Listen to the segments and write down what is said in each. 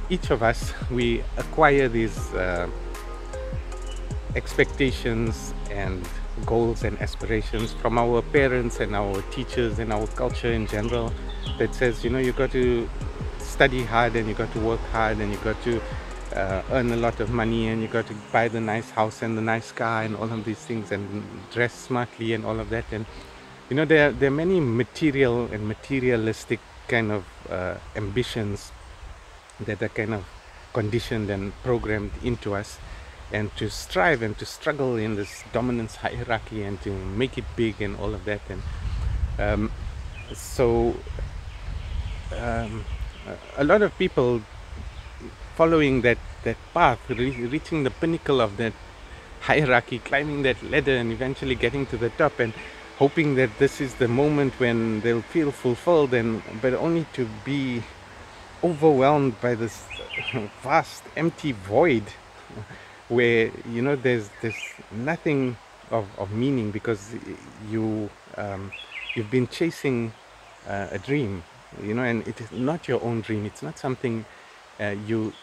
each of us, we acquire these expectations and goals and aspirations from our parents and our teachers and our culture in general, that says, you know, you got to study hard and you got to work hard and you got to earn a lot of money and you got to buy the nice house and the nice car and all of these things and dress smartly and all of that. And you know, there are many material and materialistic kind of ambitions that are kind of conditioned and programmed into us, and to strive and to struggle in this dominance hierarchy and to make it big and all of that. And so a lot of people following that path, reaching the pinnacle of that hierarchy, climbing that ladder and eventually getting to the top and hoping that this is the moment when they'll feel fulfilled, and but only to be overwhelmed by this vast empty void where, you know, there's nothing of meaning, because you've been chasing a dream, you know, and it is not your own dream. It's not something you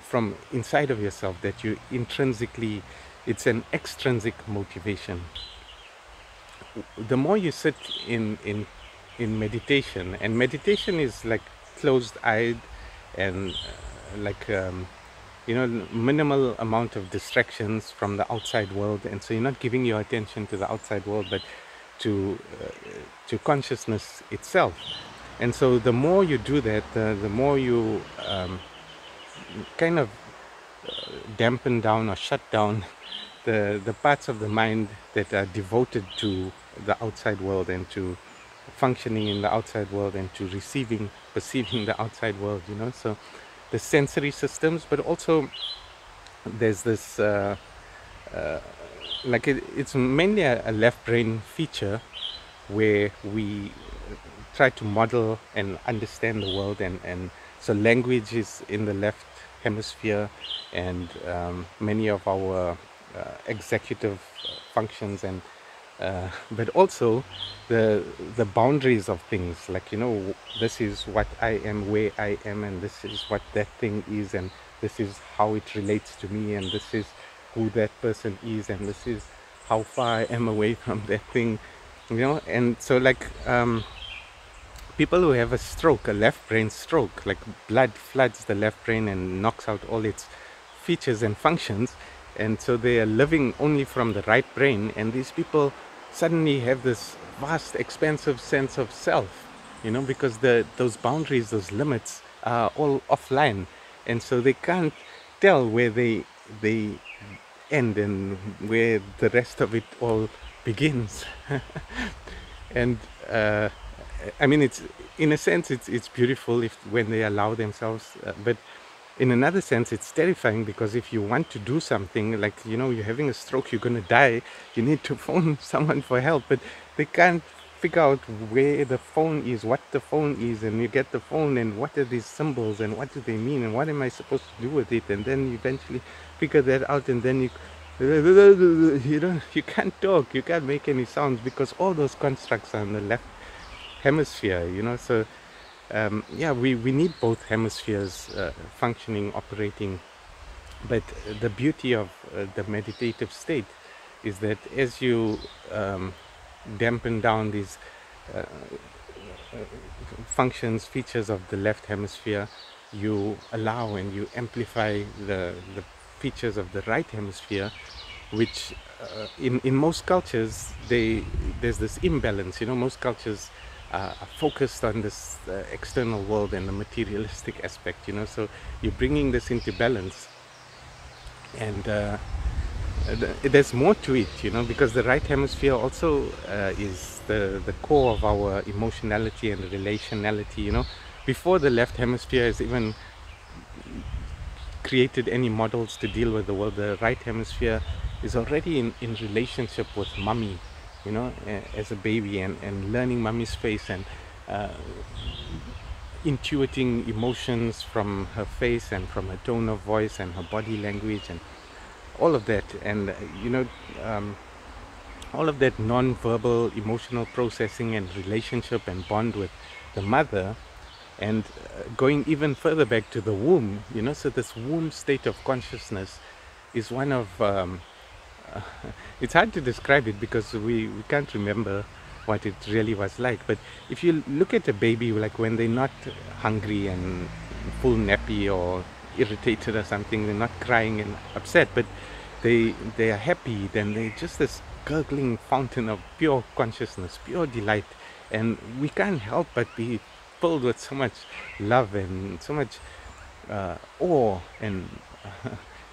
from inside of yourself that you intrinsically, it's an extrinsic motivation. The more you sit in meditation, and meditation is like closed-eyed and you know, minimal amount of distractions from the outside world, and so you're not giving your attention to the outside world but to consciousness itself. And so the more you do that, the more you kind of dampen down or shut down the parts of the mind that are devoted to the outside world and to functioning in the outside world and to perceiving the outside world, you know. So the sensory systems, but also there's this it's mainly a left brain feature where we try to model and understand the world, and so language is in the left hemisphere, and many of our executive functions, and but also the boundaries of things, like, you know, this is what I am, where I am, and this is what that thing is, and this is how it relates to me, and this is who that person is, and this is how far I am away from that thing, you know. And so, like, people who have a stroke, a left brain stroke, like blood floods the left brain and knocks out all its features and functions, and so they are living only from the right brain, and these people suddenly have this vast expansive sense of self, you know, because those boundaries, those limits are all offline, and so they can't tell where they end and where the rest of it all begins. And I mean, it's, in a sense, it's beautiful when they allow themselves, but in another sense it's terrifying, because if you want to do something, like, you know, you're having a stroke, you're going to die, you need to phone someone for help, but they can't figure out where the phone is, what the phone is, and you get the phone and what are these symbols and what do they mean and what am I supposed to do with it, and then you eventually figure that out, and then you can't talk, you can't make any sounds, because all those constructs are in the left hemisphere, you know. So yeah, we need both hemispheres functioning, operating, but the beauty of the meditative state is that as you dampen down these functions, features of the left hemisphere, you allow and you amplify the features of the right hemisphere, which in most cultures there's this imbalance, you know. Most cultures are focused on this external world and the materialistic aspect, you know. So you're bringing this into balance, and there's more to it, you know, because the right hemisphere also is the core of our emotionality and relationality, you know. Before the left hemisphere has even created any models to deal with the world, the right hemisphere is already in relationship with mommy, you know, as a baby, and learning mommy's face, and intuiting emotions from her face and from her tone of voice and her body language and all of that. And you know, all of that non-verbal emotional processing and relationship and bond with the mother And going even further back to the womb, you know, so this womb state of consciousness is one of it's hard to describe it because we can't remember what it really was like. But if you look at a baby, like when they're not hungry and full nappy or irritated or something, they're not crying and upset, but they are happy, then they're just this gurgling fountain of pure consciousness, pure delight. And we can't help but be filled with so much love and so much awe and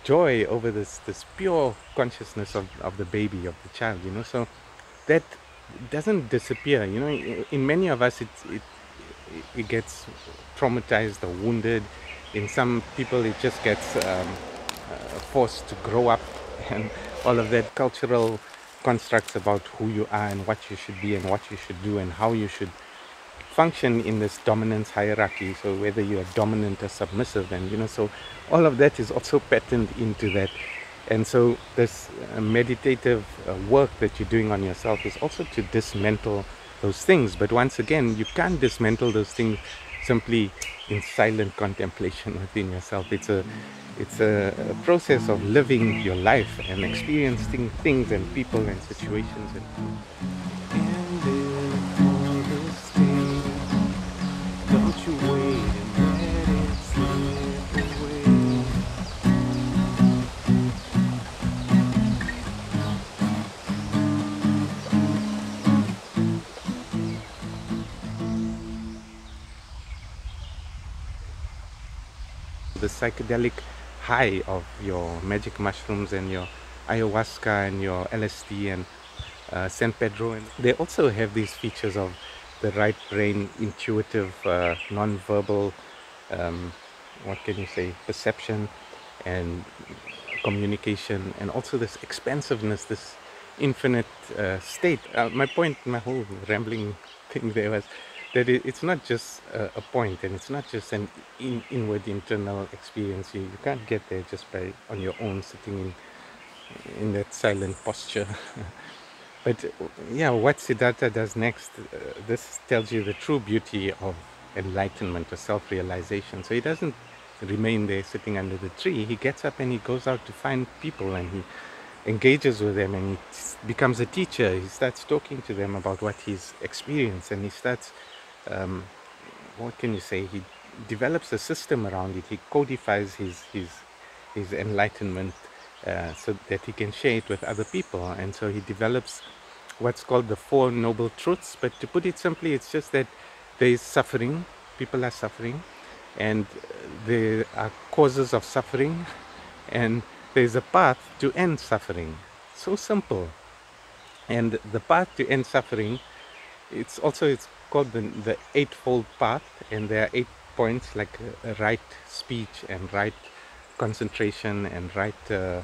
joy over this pure consciousness of the baby, of the child, you know. So that doesn't disappear, you know. In many of us it gets traumatized or wounded. In some people it just gets forced to grow up, and all of that cultural constructs about who you are and what you should be and what you should do and how you should function in this dominance hierarchy. So whether you are dominant or submissive, and you know, so all of that is also patterned into that. And so this meditative work that you're doing on yourself is also to dismantle those things. But once again, you can't dismantle those things simply in silent contemplation within yourself. It's a process of living your life and experiencing things and people and situations. Don't you wait and let it slip away. The psychedelic high of your magic mushrooms and your ayahuasca and your LSD and San Pedro, and they also have these features of the right brain, intuitive, non-verbal, what can you say, perception and communication, and also this expansiveness, this infinite state. My point, my whole rambling thing there was that it's not just a point, and it's not just an inward internal experience. You can't get there just by on your own, sitting in that silent posture. But yeah, what Siddhartha does next, this tells you the true beauty of enlightenment or self-realization. So he doesn't remain there sitting under the tree. He gets up and he goes out to find people, and he engages with them, and he becomes a teacher. He starts talking to them about what he's experienced, and he starts, what can you say, he develops a system around it. He codifies his enlightenment so that he can share it with other people. And so he develops what's called the Four Noble Truths. But to put it simply, it's just that there is suffering, people are suffering, and there are causes of suffering, and there's a path to end suffering. So simple. And the path to end suffering, it's called the Eightfold Path, and there are 8 points, like right speech and right concentration and right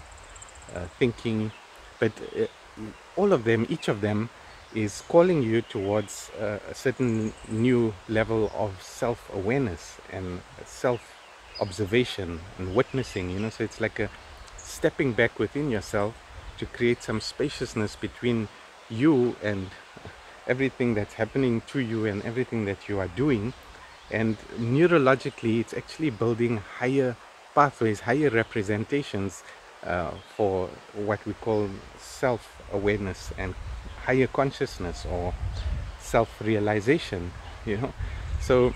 thinking. But all of them, each of them is calling you towards a certain new level of self-awareness and self-observation and witnessing, you know. So it's like a stepping back within yourself to create some spaciousness between you and everything that's happening to you and everything that you are doing. And neurologically, it's actually building higher pathways, higher representations for what we call self-awareness and higher consciousness or self-realization, you know. So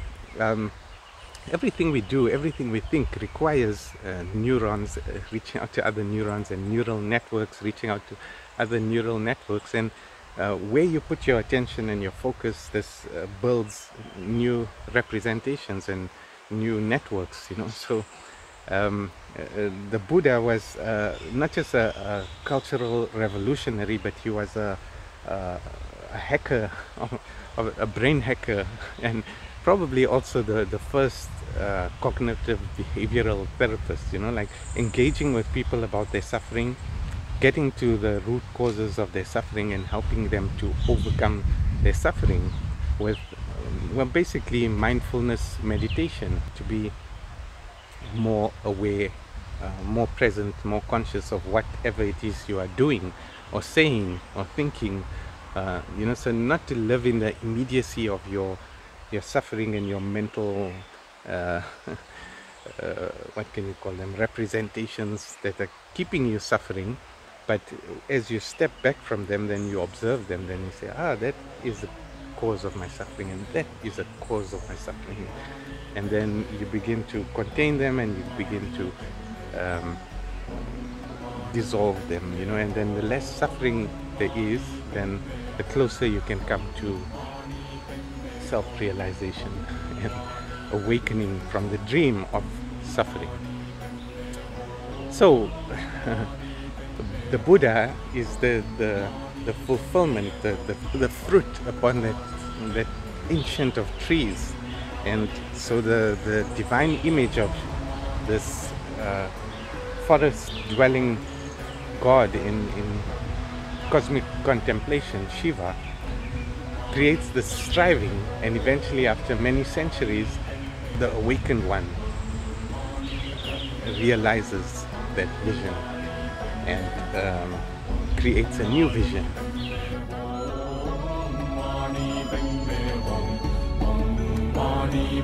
everything we do, everything we think requires neurons reaching out to other neurons, and neural networks reaching out to other neural networks. And where you put your attention and your focus, this builds new representations and new networks, you know. So the Buddha was not just a cultural revolutionary, but he was a hacker, a brain hacker, and probably also the first cognitive behavioral therapist, you know, like engaging with people about their suffering, getting to the root causes of their suffering and helping them to overcome their suffering with, well, basically mindfulness meditation, to be more aware, more present, more conscious of whatever it is you are doing or saying or thinking, you know. So not to live in the immediacy of your your suffering and your mental uh, what can you call them, representations that are keeping you suffering. But as you step back from them, then you observe them, then you say, that is the cause of my suffering, and that is the cause of my suffering. And then you begin to contain them, and you begin to dissolve them, and then the less suffering there is, then the closer you can come to self-realization and awakening from the dream of suffering. So the Buddha is the fulfillment, the fruit upon that ancient of trees. And so the divine image of this forest dwelling God in cosmic contemplation, Shiva, creates the striving, and eventually after many centuries the awakened one realizes that vision and creates a new vision. Mani